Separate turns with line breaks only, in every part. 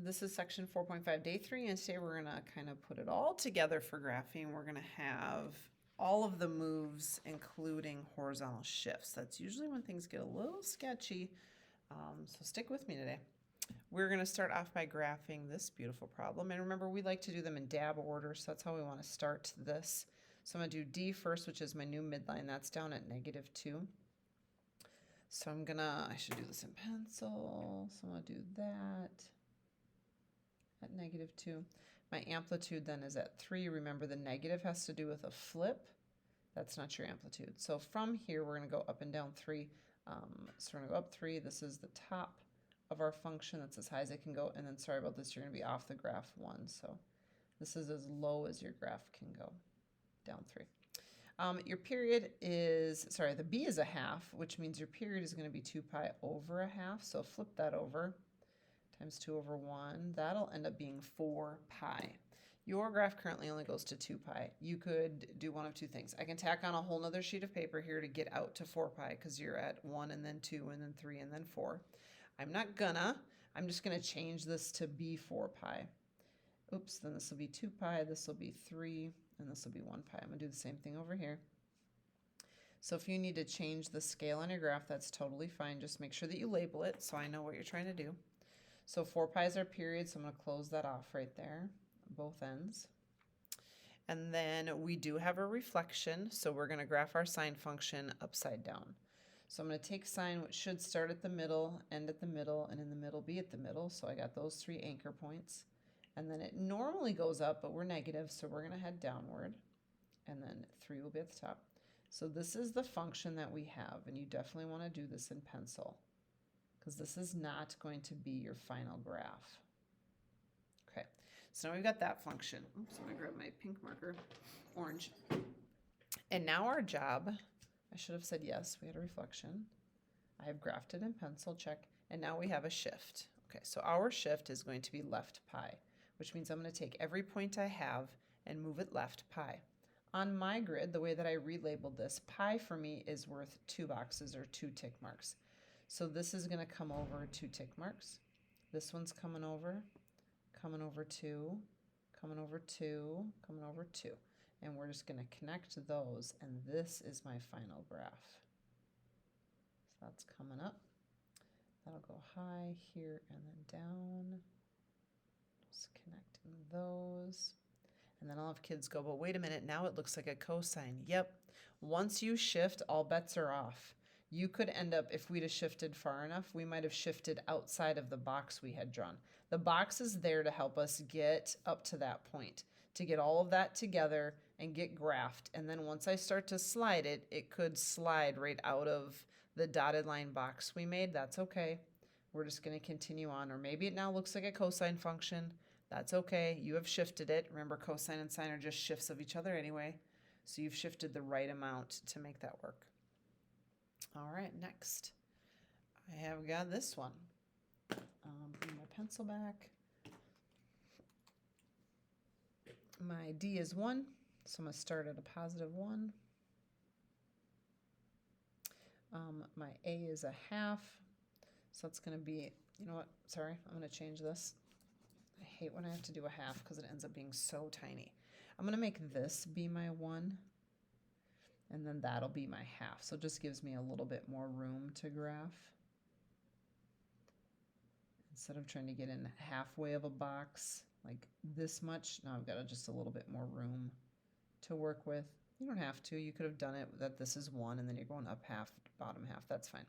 This is section 4.5, day 3, and today we're going to kind of put it all together for graphing. We're going to have all of the moves, including horizontal shifts. That's usually when things get a little sketchy, so stick with me today. We're going to start off by graphing this beautiful problem, and remember, we like to do them in dab order, so that's how we want to start this. So I'm going to do D first, which is my new midline. That's down at -2. So I should do this in pencil, so I'm going to do that at -2. My amplitude then is at 3. Remember, the negative has to do with a flip. That's not your amplitude. So from here, we're going to go up and down 3. So we're going to go up 3. This is the top of our function. That's as high as it can go. And then, sorry about this, you're going to be off the graph 1. So this is as low as your graph can go, down 3. Your period is, the B is a half, which means your period is going to be 2 pi over a half. So flip that over. Times 2 over 1, that'll end up being 4 pi. Your graph currently only goes to 2 pi. You could do one of two things. I can tack on a whole nother sheet of paper here to get out to 4 pi because you're at 1 and then 2 and then 3 and then 4. I'm not gonna. I'm just going to change this to be 4 pi. Oops, then this will be 2 pi, this will be 3, and this will be 1 pi. I'm going to do the same thing over here. So if you need to change the scale on your graph, that's totally fine. Just make sure that you label it so I know what you're trying to do. So 4 pi is our period, so I'm going to close that off right there, both ends. And then we do have a reflection, so we're going to graph our sine function upside down. So I'm going to take sine, which should start at the middle, end at the middle, and in the middle be at the middle. So I got those 3 anchor points. And then it normally goes up, but we're negative, so we're going to head downward. And then 3 will be at the top. So this is the function that we have, and you definitely want to do this in pencil, because this is not going to be your final graph. Okay, so now we've got that function. Oops, I'm going to grab my pink marker, orange. And now our job, I should have said yes, we had a reflection. I have graphed it in pencil, check. And now we have a shift. Okay, so our shift is going to be left pi, which means I'm going to take every point I have and move it left pi. On my grid, the way that I relabeled this, pi for me is worth 2 boxes or 2 tick marks. So this is going to come over 2 tick marks. This one's coming over 2, coming over 2, coming over 2. And we're just going to connect those, and this is my final graph. So that's coming up. That'll go high here and then down. Just connecting those. And then I'll have kids go, but wait a minute, now it looks like a cosine. Yep. Once you shift, all bets are off. You could end up, if we'd have shifted far enough, we might have shifted outside of the box we had drawn. The box is there to help us get up to that point, to get all of that together and get graphed. And then once I start to slide it, it could slide right out of the dotted line box we made. That's okay. We're just going to continue on. Or maybe it now looks like a cosine function. That's okay. You have shifted it. Remember, cosine and sine are just shifts of each other anyway. So you've shifted the right amount to make that work. All right, next. I have got this one. Bring my pencil back. My D is 1, so I'm going to start at a +1. My A is a half, so it's going to be, you know what, sorry, I'm going to change this. I hate when I have to do a half because it ends up being so tiny. I'm going to make this be my 1, and then that'll be my half. So it just gives me a little bit more room to graph. Instead of trying to get in halfway of a box, like this much, now I've got just a little bit more room to work with. You don't have to. You could have done it that this is 1, and then you're going up half, bottom half. That's fine.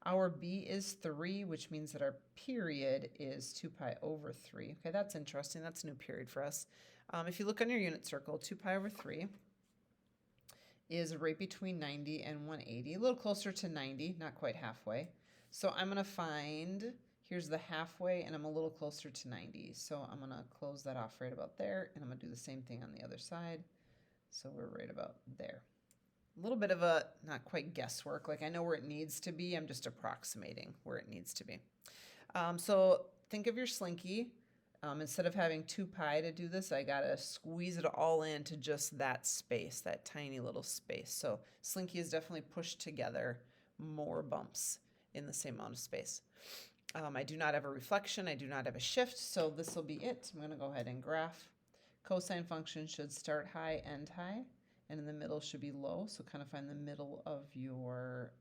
Our B is 3, which means that our period is 2 pi over 3. Okay, that's interesting. That's a new period for us. If you look on your unit circle, 2 pi over 3 is right between 90 and 180, a little closer to 90, not quite halfway. So I'm going to find, here's the halfway, and I'm a little closer to 90. So I'm going to close that off right about there, and I'm going to do the same thing on the other side. So we're right about there. A little bit of a, not quite guesswork, like I know where it needs to be, I'm just approximating where it needs to be. So think of your slinky. Instead of having 2 pi to do this, I gotta squeeze it all into just that space, that tiny little space. So slinky is definitely pushed together more bumps in the same amount of space. I do not have a reflection. I do not have a shift, so this will be it. I'm going to go ahead and graph. Cosine function should start high, end high, and in the middle should be low. So kind of find the middle of your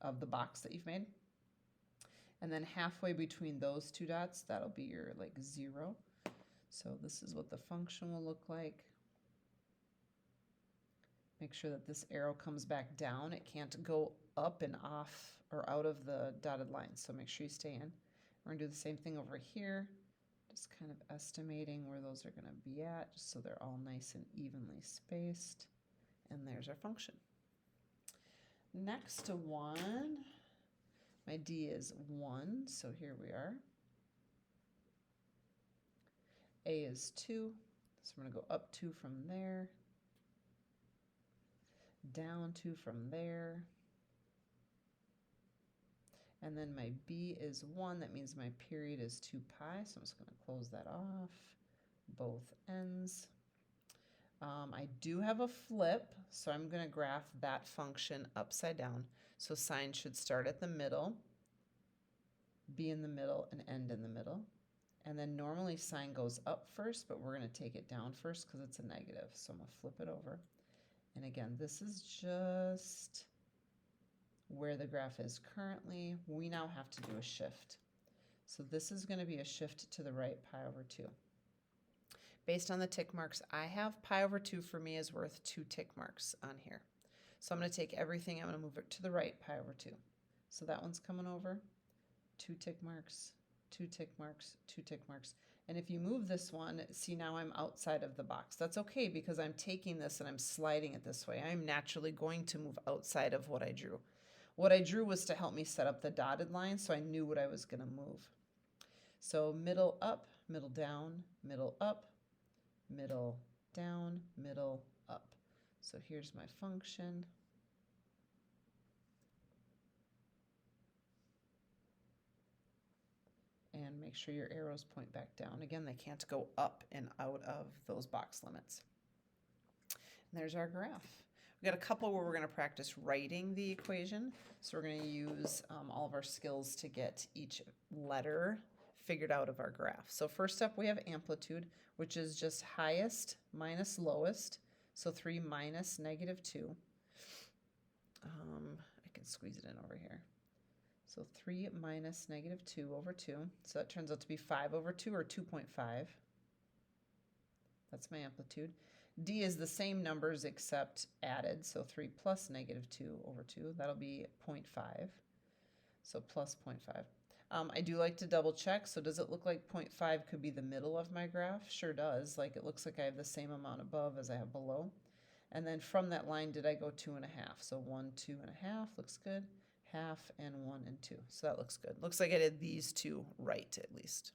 of the box that you've made. And then halfway between those two dots, that'll be your like 0. So this is what the function will look like. Make sure that this arrow comes back down. It can't go up and off or out of the dotted line. So make sure you stay in. We're going to do the same thing over here. Just kind of estimating where those are going to be at, just so they're all nice and evenly spaced. And there's our function. Next one, my D is 1, so here we are. A is 2, so we're going to go up 2 from there, down 2 from there, and then my B is 1. That means my period is 2 pi, so I'm just going to close that off, both ends. I do have a flip, so I'm going to graph that function upside down. So sine should start at the middle, be in the middle, and end in the middle. And then normally sine goes up first, but we're going to take it down first because it's a negative. So I'm going to flip it over. And again, this is just where the graph is currently. We now have to do a shift. So this is going to be a shift to the right, pi over 2. Based on the tick marks I have, pi over 2 for me is worth 2 tick marks on here. So I'm going to take everything, I'm going to move it to the right, pi over 2. So that one's coming over, 2 tick marks, 2 tick marks, 2 tick marks. And if you move this one, see now I'm outside of the box. That's okay because I'm taking this and I'm sliding it this way. I'm naturally going to move outside of what I drew. What I drew was to help me set up the dotted line so I knew what I was going to move. So middle up, middle down, middle up, middle down, middle up. So here's my function. And make sure your arrows point back down. Again, they can't go up and out of those box limits. And there's our graph. We've got a couple where we're going to practice writing the equation. So we're going to use all of our skills to get each letter figured out of our graph. So first up, we have amplitude, which is just highest minus lowest. So 3 minus negative 2. I can squeeze it in over here. So 3 minus negative 2 over 2. So that turns out to be 5 over 2, or 2.5. That's my amplitude. D is the same numbers except added. So 3 plus negative 2 over 2. That'll be 0.5. So plus 0.5. I do like to double check. So does it look like 0.5 could be the middle of my graph? Sure does. Like it looks like I have the same amount above as I have below. And then from that line, did I go 2.5? So 1, 2.5 looks good. Half and 1 and 2. So that looks good. Looks like I did these two right at least.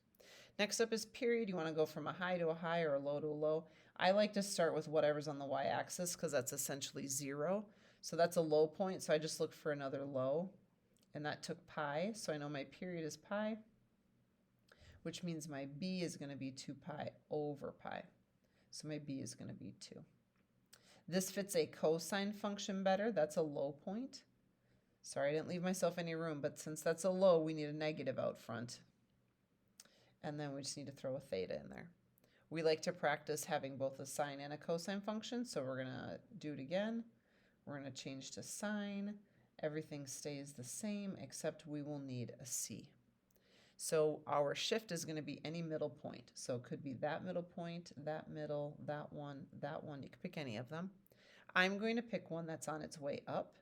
Next up is period. You want to go from a high to a high or a low to a low. I like to start with whatever's on the y-axis because that's essentially 0. So that's a low point. So I just look for another low. And that took pi. So I know my period is pi, which means my b is going to be 2 pi over pi. So my b is going to be 2. This fits a cosine function better. That's a low point. Sorry, I didn't leave myself any room, but since that's a low, we need a negative out front. And then we just need to throw a theta in there. We like to practice having both a sine and a cosine function, so we're going to do it again. We're going to change to sine. Everything stays the same, except we will need a c. So our shift is going to be any middle point. So it could be that middle point, that middle, that one, that one. You can pick any of them. I'm going to pick one that's on its way up,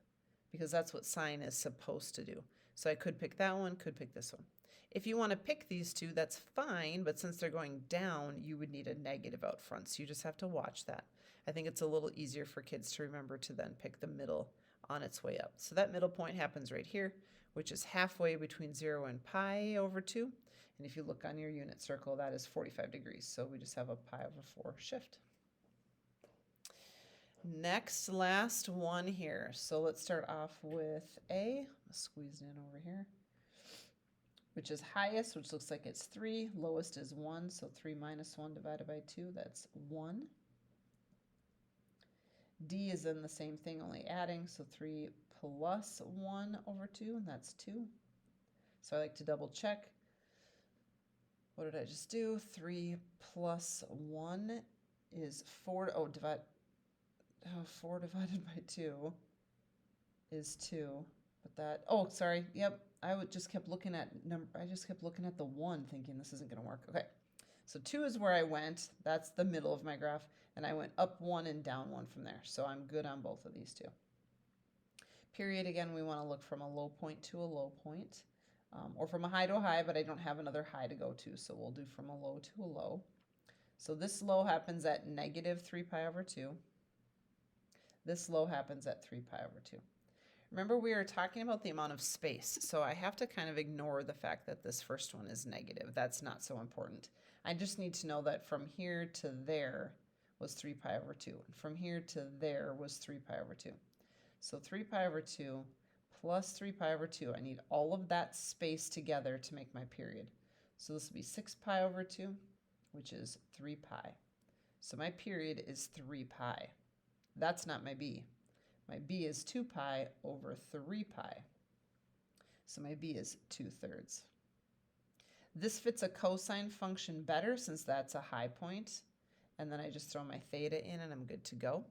because that's what sine is supposed to do. So I could pick that one, could pick this one. If you want to pick these two, that's fine, but since they're going down, you would need a negative out front, so you just have to watch that. I think it's a little easier for kids to remember to then pick the middle on its way up. So that middle point happens right here, which is halfway between 0 and pi over 2. And if you look on your unit circle, that is 45 degrees. So we just have a pi over 4 shift. Next, last one here. So let's start off with A. Let's squeeze it in over here, which is highest, which looks like it's 3. Lowest is 1, so 3 minus 1 divided by 2, that's 1. D is in the same thing, only adding, so 3 plus 1 over 2, and that's 2. So I like to double check. What did I just do? 3 plus 1 is 4. Oh, 4 divided by 2 is 2. But that, oh, sorry. Yep. Just kept looking at I just kept looking at the 1 thinking this isn't going to work. Okay. So 2 is where I went. That's the middle of my graph. And I went up 1 and down 1 from there. So I'm good on both of these two. Period, again, we want to look from a low point to a low point. Or from a high to a high, but I don't have another high to go to. So we'll do from a low to a low. So this low happens at negative 3 pi over 2. This low happens at 3 pi over 2. Remember, we were talking about the amount of space, so I have to kind of ignore the fact that this first one is negative. That's not so important. I just need to know that from here to there was 3 pi over 2. And from here to there was 3 pi over 2. So 3 pi over 2 plus 3 pi over 2. I need all of that space together to make my period. So this will be 6 pi over 2, which is 3 pi. So my period is 3 pi. That's not my b. My b is 2 pi over 3 pi. So my b is 2/3. This fits a cosine function better since that's a high point. And then I just throw my theta in and I'm good to go.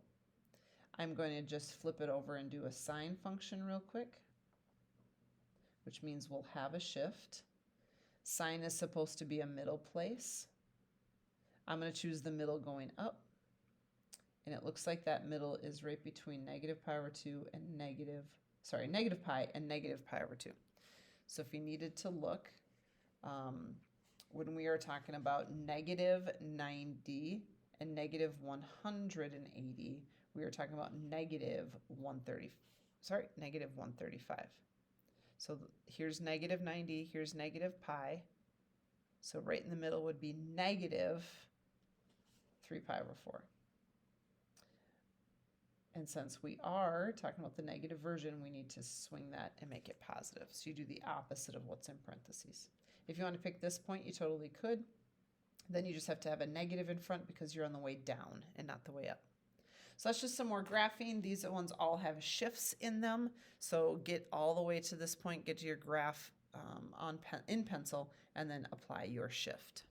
I'm going to just flip it over and do a sine function real quick, which means we'll have a shift. Sine is supposed to be a middle place. I'm going to choose the middle going up. And it looks like that middle is right between negative pi over 2 and negative pi and negative pi over 2. So if you needed to look, when we are talking about negative 90 and negative 180, we are talking about negative 135. So here's negative 90, here's negative pi. So right in the middle would be negative 3 pi over 4. And since we are talking about the negative version, we need to swing that and make it positive. So you do the opposite of what's in parentheses. If you want to pick this point, you totally could. Then you just have to have a negative in front because you're on the way down and not the way up. So that's just some more graphing. These ones all have shifts in them. So get all the way to this point, get to your graph in pencil, and then apply your shift.